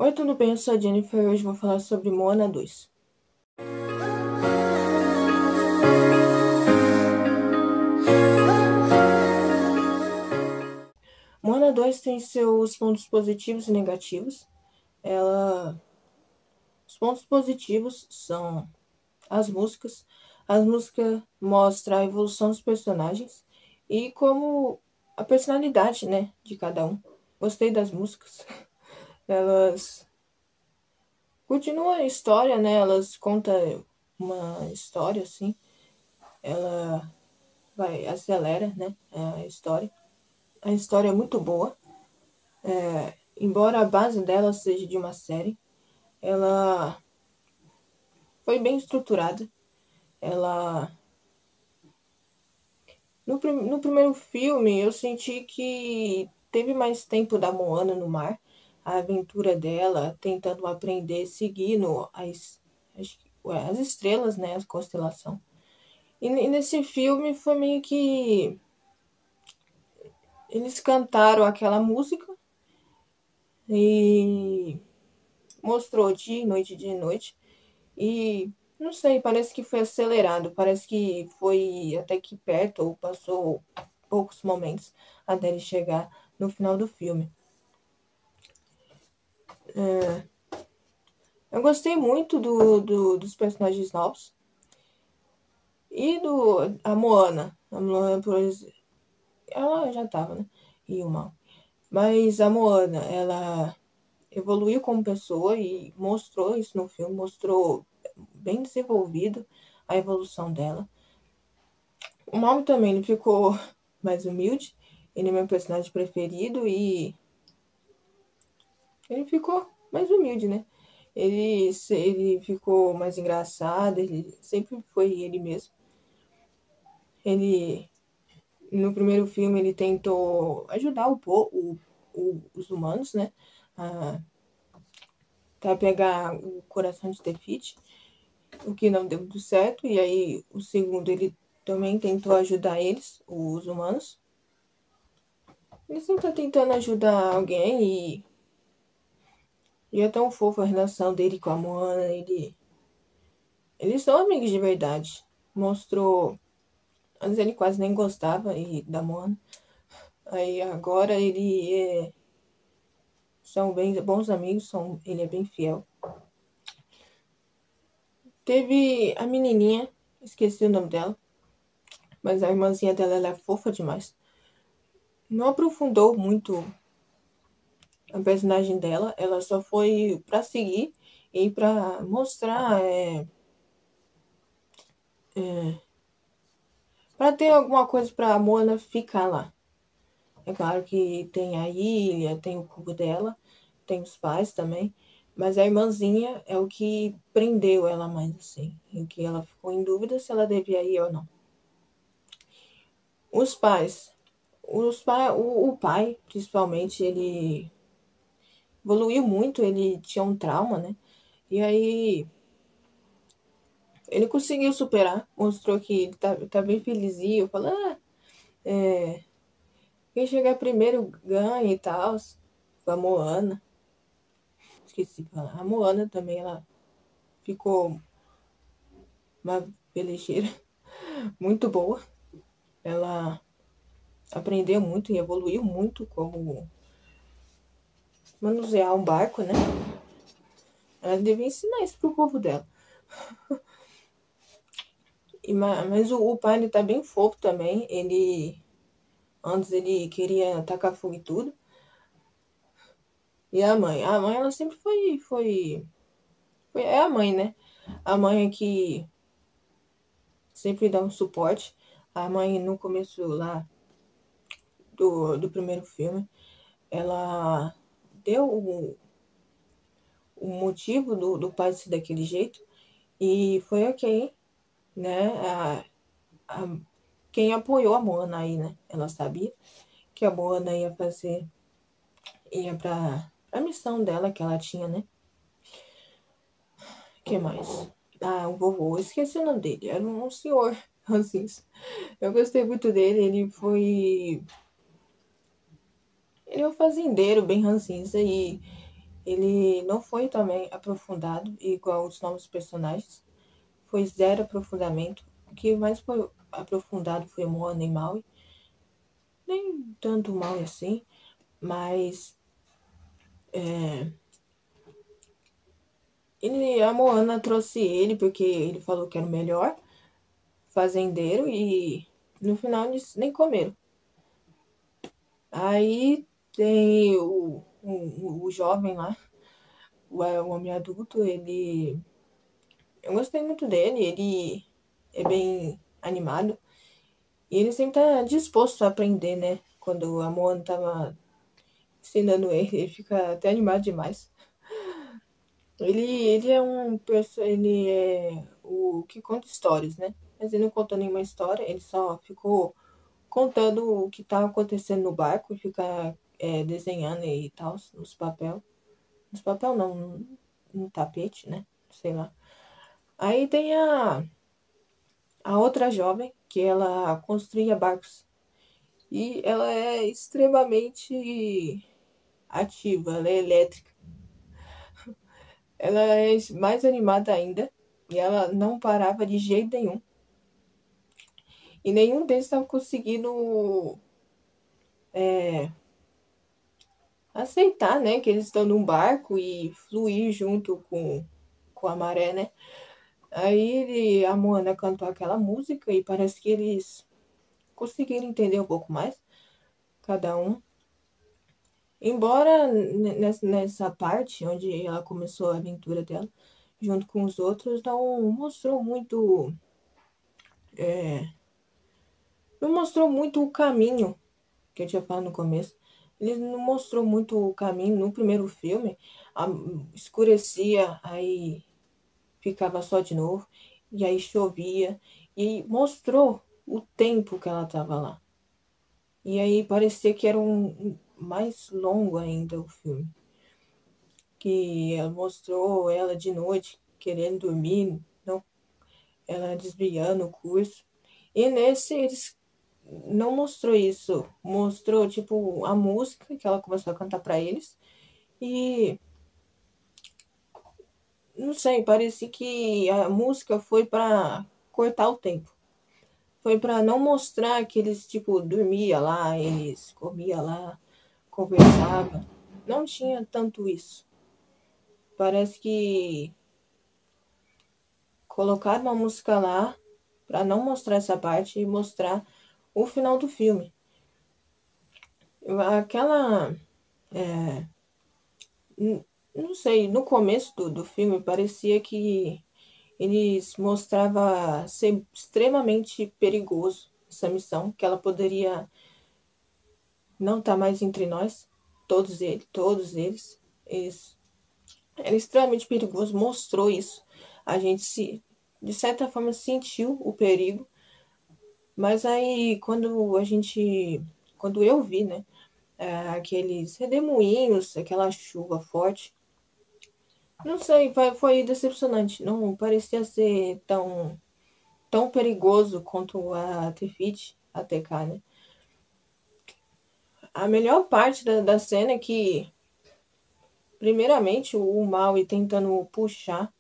Oi, tudo bem? Eu sou a Jennifer e hoje vou falar sobre Moana 2. Moana 2 tem seus pontos positivos e negativos. Os pontos positivos são as músicas. As músicas mostram a evolução dos personagens e como a personalidade, né, de cada um. Gostei das músicas. Elas continuam a história, né? Elas contam uma história assim. Ela acelera, né, a história. A história é muito boa. Embora a base dela seja de uma série, ela foi bem estruturada. Ela no primeiro filme eu senti que teve mais tempo da Moana no mar, a aventura dela, tentando aprender, seguindo as estrelas, né, as constelação. E nesse filme foi meio que eles cantaram aquela música e mostrou dia e noite. E não sei, parece que foi acelerado, parece que foi até que perto, ou passou poucos momentos até ele chegar no final do filme. Eu gostei muito dos personagens novos. E a Moana. A Moana, por exemplo, ela já tava, né? E o mal. Mas a Moana, ela evoluiu como pessoa e mostrou isso no filme, mostrou bem desenvolvido a evolução dela. O Malmo também ele ficou mais humilde. Ele é meu personagem preferido e ele ficou mais humilde, né? Ele ficou mais engraçado, ele sempre foi ele mesmo. Ele, no primeiro filme, ele tentou ajudar os humanos, né? A, Pra pegar o coração de Tefiti, o que não deu muito certo. E aí, o segundo, ele também tentou ajudar eles, os humanos. Ele sempre tá tentando ajudar alguém e é tão fofa a relação dele com a Moana. Eles são amigos de verdade. Mostrou. Antes ele quase nem gostava da Moana. Aí agora são bem bons amigos, ele é bem fiel. Teve a menininha, esqueci o nome dela, mas a irmãzinha dela ela é fofa demais. Não aprofundou muito a personagem dela, ela só foi pra seguir e pra mostrar, pra ter alguma coisa pra Moana ficar lá. É claro que tem a ilha, tem o cubo dela, tem os pais também, mas a irmãzinha é o que prendeu ela mais assim, em que ela ficou em dúvida se ela devia ir ou não. Os pais, o pai, principalmente, ele evoluiu muito, ele tinha um trauma, né? E aí ele conseguiu superar, mostrou que ele tá bem felizinho, falou, quem chegar primeiro ganha e tal, com a Moana. Esqueci de falar. A Moana também, ela ficou uma pelecheira muito boa. Ela aprendeu muito e evoluiu muito como manusear um barco, né? Ela devia ensinar isso pro povo dela. Mas o pai, ele tá bem fofo também. Antes ele queria tacar fogo e tudo. E a mãe? A mãe, ela sempre é a mãe, né? A mãe é que sempre dá um suporte. A mãe, no começo lá do primeiro filme, ela deu o motivo do pai ser daquele jeito e foi ok, né? A- Quem apoiou a Moana aí, né? Ela sabia que a Moana ia pra missão dela que ela tinha, né? Que mais? Ah, o vovô, esqueci o nome dele, era um senhor, assim. Eu gostei muito dele, ele é um fazendeiro bem ranzinza e Ele não foi também aprofundado igual os novos personagens. Foi zero aprofundamento. O que mais foi aprofundado foi Moana e Maui. Nem tanto Maui assim, mas a Moana trouxe ele porque ele falou que era o melhor fazendeiro e no final eles nem comeram. Aí tem o jovem lá, o homem adulto, ele. Eu gostei muito dele, ele é bem animado. E ele sempre tá disposto a aprender, né? Quando a Moana tava ensinando ele fica até animado demais. Ele é ele é o que conta histórias, né? Mas ele não contou nenhuma história, ele só ficou contando o que tá acontecendo no barco, fica desenhando e tal, nos papel. Nos papel não, no tapete, né? Sei lá. Aí tem a outra jovem, que ela construía barcos. E ela é extremamente ativa, ela é elétrica. Ela é mais animada ainda. E ela não parava de jeito nenhum. E nenhum deles estava conseguindo aceitar, né? Que eles estão num barco e fluir junto com a maré, né? Aí a Moana cantou aquela música e parece que eles conseguiram entender um pouco mais, cada um. Embora nessa parte onde ela começou a aventura dela, junto com os outros, não mostrou muito o caminho que eu tinha falado no começo. Ele não mostrou muito o caminho no primeiro filme. a- Escurecia, aí ficava só de novo, e aí chovia, e mostrou o tempo que ela estava lá. E aí parecia que era mais longo ainda o filme. Que ela mostrou ela de noite querendo dormir, não, ela desviando o curso. E nesse eles não mostrou isso, mostrou tipo a música que ela começou a cantar para eles e não sei, parecia que a música foi para cortar o tempo. Foi para não mostrar que eles tipo dormia lá, eles comia lá, conversava. Não tinha tanto isso. Parece que colocaram uma música lá para não mostrar essa parte e mostrar o final do filme. Aquela. É, não sei, no começo do filme parecia que eles mostrava ser extremamente perigoso essa missão, que ela poderia não estar mais entre nós, eles era extremamente perigoso, mostrou isso. A gente de certa forma sentiu o perigo, mas aí quando eu vi, né, aqueles redemoinhos, aquela chuva forte, não sei, foi decepcionante. Não parecia ser tão perigoso quanto a Tefit, a TK, né? A melhor parte da cena é que, primeiramente, o Maui tentando puxar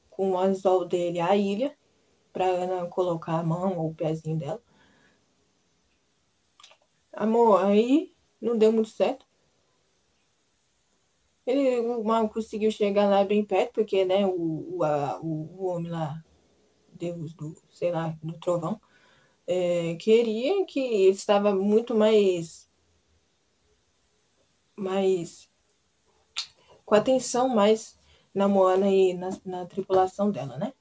com o anzol dele a ilha pra Ana colocar a mão ou o pezinho dela. Amor, aí não deu muito certo. O Maui conseguiu chegar lá bem perto, porque, né, o homem lá, Deus sei lá, do trovão, queria que ele estava muito mais com atenção mais na Moana e na tripulação dela, né?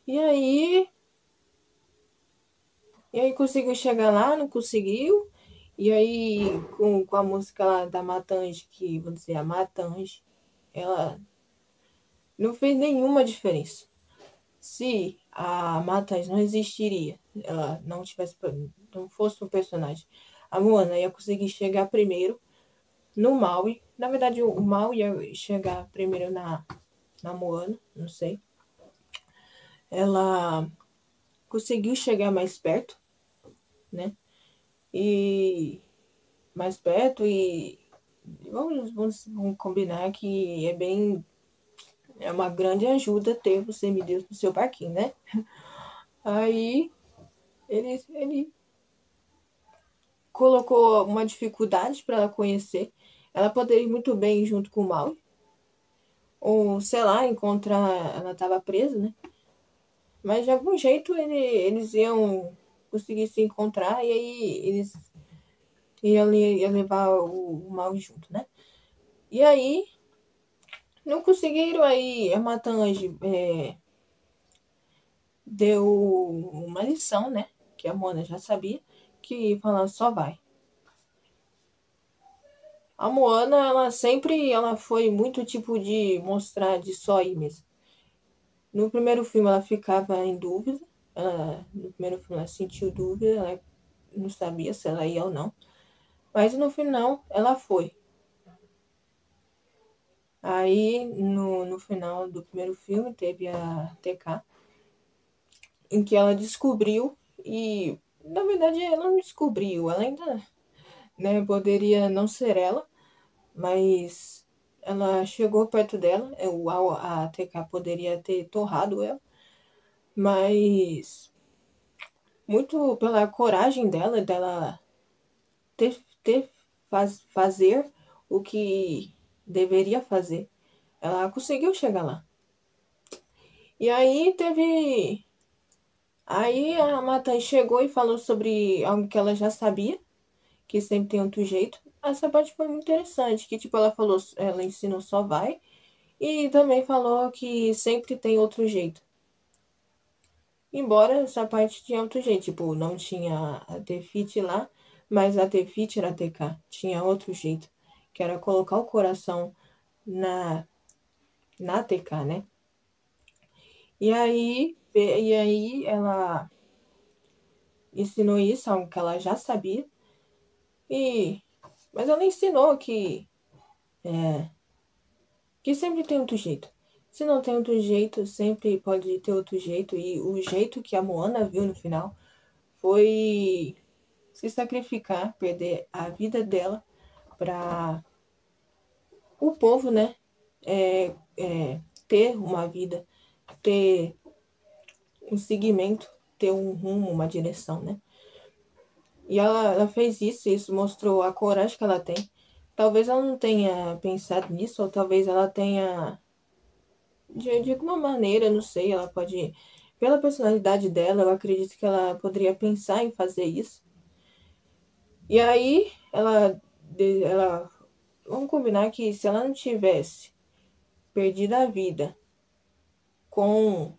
E aí, e aí conseguiu chegar lá, não conseguiu. E aí, com a música lá da Matange, que vou dizer, a Matange, ela não fez nenhuma diferença. Se a Matange não existiria, ela não fosse um personagem, a Moana ia conseguir chegar primeiro no Maui. Na verdade, o Maui ia chegar primeiro na Moana, não sei. Ela conseguiu chegar mais perto, né? E mais perto e vamos combinar que é uma grande ajuda ter os semideus no seu barquinho, né? Aí ele colocou uma dificuldade para ela conhecer. Ela poderia ir muito bem ir junto com o Maui, ou sei lá, encontrar. Ela estava presa, né? Mas de algum jeito eles iam conseguir se encontrar e aí eles iam levar o Maui junto, né? E aí não conseguiram, aí a Matange deu uma lição, né? Que a Moana já sabia, que falando só vai. A Moana, ela foi muito tipo de mostrar de só ir mesmo. No primeiro filme ela ficava em dúvida. No primeiro filme ela sentiu dúvida, ela não sabia se ela ia ou não. Mas no final ela foi. Aí no final do primeiro filme teve a TK, em que ela descobriu e na verdade ela não descobriu, ela ainda, né, poderia não ser ela, mas ela chegou perto dela, a TK poderia ter torrado ela, mas muito pela coragem dela ter fazer o que deveria fazer, ela conseguiu chegar lá. E aí teve. Aí a Matan chegou e falou sobre algo que ela já sabia, que sempre tem outro jeito. Essa parte foi muito interessante, que tipo, ela falou, ela ensinou só vai, e também falou que sempre tem outro jeito. Embora essa parte tinha outro jeito, tipo, não tinha a Tefit lá, mas a Tefit era a TK, tinha outro jeito, que era colocar o coração na, na TK, né? E aí ela ensinou isso, algo que ela já sabia, mas ela ensinou que sempre tem outro jeito. Se não tem outro jeito, sempre pode ter outro jeito. E o jeito que a Moana viu no final foi se sacrificar, perder a vida dela para o povo, né? Ter uma vida, ter um seguimento, ter um rumo, uma direção, né? E ela fez isso, e isso mostrou a coragem que ela tem. Talvez ela não tenha pensado nisso, ou talvez ela tenha, de alguma maneira, não sei, ela pode, pela personalidade dela, eu acredito que ela poderia pensar em fazer isso. E aí, vamos combinar que se ela não tivesse perdido a vida com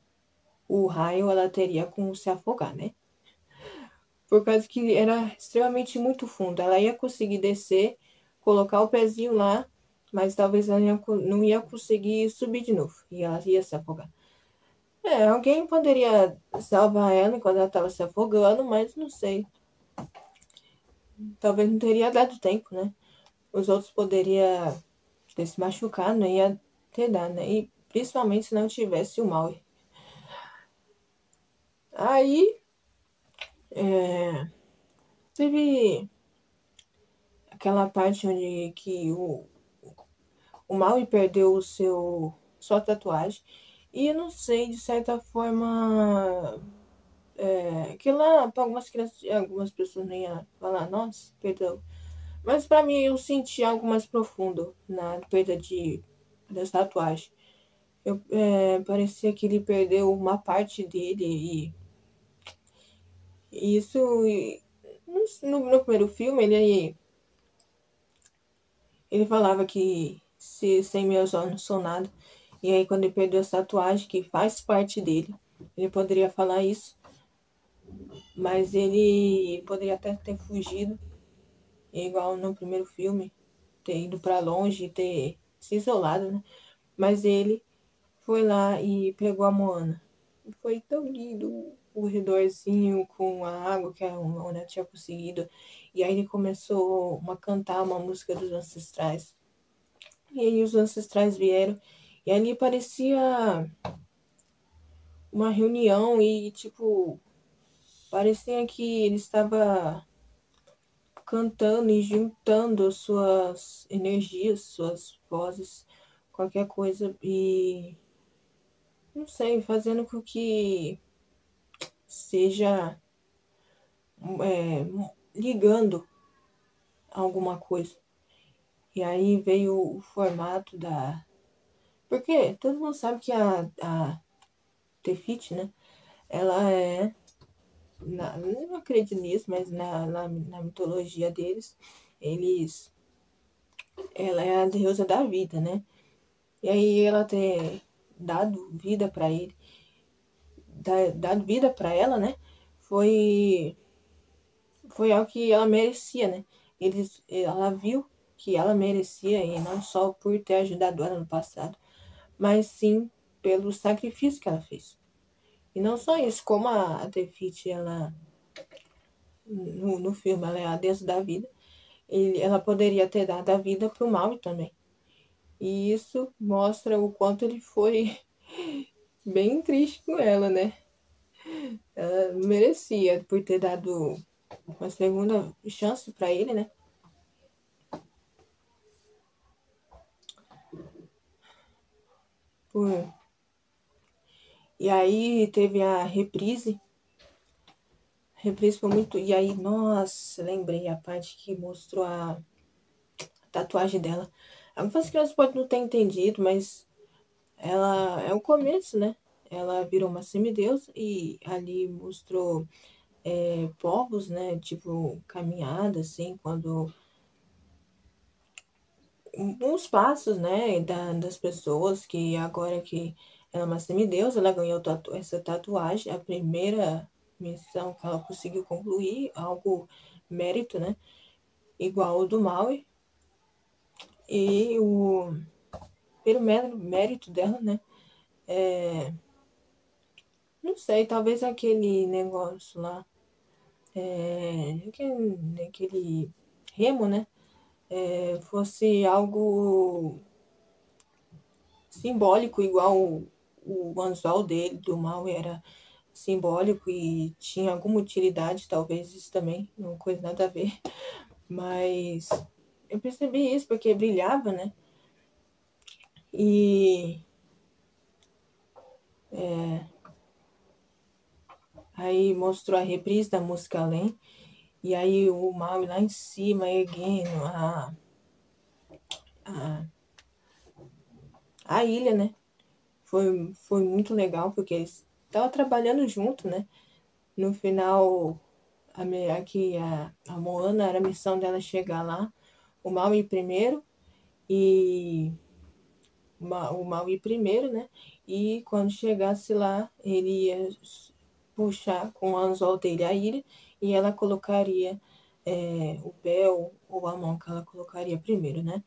o raio, ela teria como se afogar, né? Por causa que era extremamente muito fundo. Ela ia conseguir descer, colocar o pezinho lá, mas talvez ela não ia conseguir subir de novo. E ela ia se afogar. Alguém poderia salvar ela enquanto ela estava se afogando, mas não sei. Talvez não teria dado tempo, né? Os outros poderiam ter se machucado, não ia ter dado, né? E principalmente se não tivesse o Maui. Aí, teve aquela parte onde que o Maui perdeu sua tatuagem. E eu não sei, de certa forma, que lá para algumas crianças, algumas pessoas nem ia falar, nossa, perdão. Mas para mim eu senti algo mais profundo na perda das tatuagens. Parecia que ele perdeu uma parte dele e isso no primeiro filme ele falava que se sem meus olhos não sou nada. E aí quando ele perdeu essa tatuagem que faz parte dele, ele poderia falar isso, mas ele poderia até ter fugido, igual no primeiro filme, ter ido para longe, ter se isolado, né? Mas ele foi lá e pegou a Moana. Foi tão lindo o redorzinho com a água que a Moana tinha conseguido. E aí ele começou a cantar uma música dos ancestrais. E aí os ancestrais vieram. E ali parecia uma reunião e, tipo, parecia que ele estava cantando e juntando suas energias, suas vozes, qualquer coisa, e não sei, fazendo com que seja ligando alguma coisa. E aí veio o formato da. Porque todo mundo sabe que a Tefit, né? Ela é. Eu não acredito nisso, mas na mitologia deles, eles. Ela é a deusa da vida, né? E aí ela ter dado vida para ele, dado vida para ela, né? Foi foi algo que ela merecia, né? Ela viu que ela merecia, e não só por ter ajudado ela no passado, mas sim pelo sacrifício que ela fez. E não só isso, como a Tefiti, ela, no filme, ela é a deusa da vida, ela poderia ter dado a vida para o mal também. E isso mostra o quanto ele foi bem triste com ela, né? Ela merecia por ter dado uma segunda chance para ele, né? Por... E aí teve a reprise. A reprise foi muito. E aí, nossa, lembrei a parte que mostrou a tatuagem dela. Algumas crianças podem não ter entendido, mas ela é o começo, né? Ela virou uma semideus e ali mostrou povos, né? Tipo, caminhada, assim, quando uns passos, né, das pessoas que agora que ela é uma semideus, ela ganhou essa tatuagem, a primeira missão que ela conseguiu concluir, algo mérito, né, igual o do Maui, e o pelo mérito dela, né, não sei, talvez aquele negócio lá, aquele remo, né, fosse algo simbólico, igual o anzol dele, do mal, era simbólico e tinha alguma utilidade, talvez isso também, não coisa nada a ver. Mas eu percebi isso porque brilhava, né? E aí mostrou a reprise da música Além. E aí o Maui lá em cima, erguendo a, a ilha, né? Foi muito legal, porque eles estavam trabalhando junto, né? No final, aqui a Moana, era a missão dela chegar lá, o Maui primeiro, e o Maui primeiro, né? E quando chegasse lá, ele ia puxar com o anzol dele a ilha, e ela colocaria o Bel ou a mão que ela colocaria primeiro, né?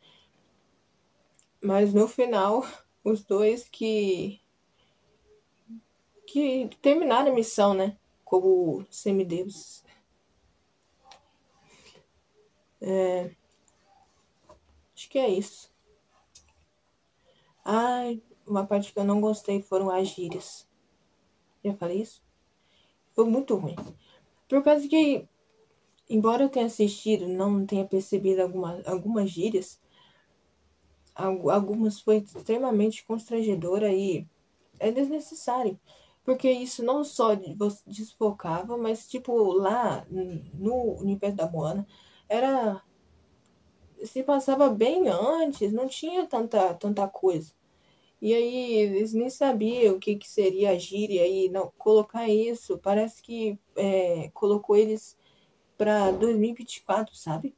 Mas no final, os dois que terminaram a missão, né? Como semideuses. Acho que é isso. Ai, uma parte que eu não gostei foram as gírias. Já falei isso? Foi muito ruim. Por causa que, embora eu tenha assistido, não tenha percebido algumas gírias, algumas foi extremamente constrangedora e é desnecessário. Porque isso não só desfocava, mas, tipo, lá no universo da Moana, era. Se passava bem antes, não tinha tanta coisa. E aí eles nem sabiam o que seria a gíria e não colocar isso, parece que colocou eles para 2024, sabe?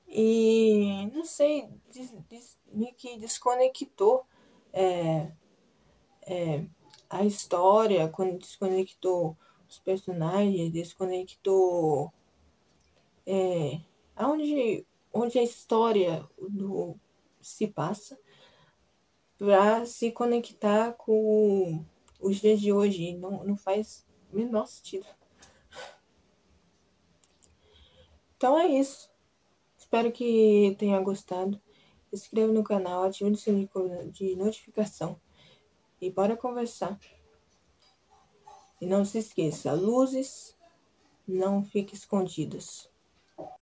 E não sei, meio que desconectou é, a história, quando desconectou os personagens, desconectou onde a história se passa para se conectar com os dias de hoje. Não faz o menor sentido. Então é isso. Espero que tenha gostado. Se inscreva no canal, ative o sininho de notificação e bora conversar. E não se esqueça, luzes não fiquem escondidas.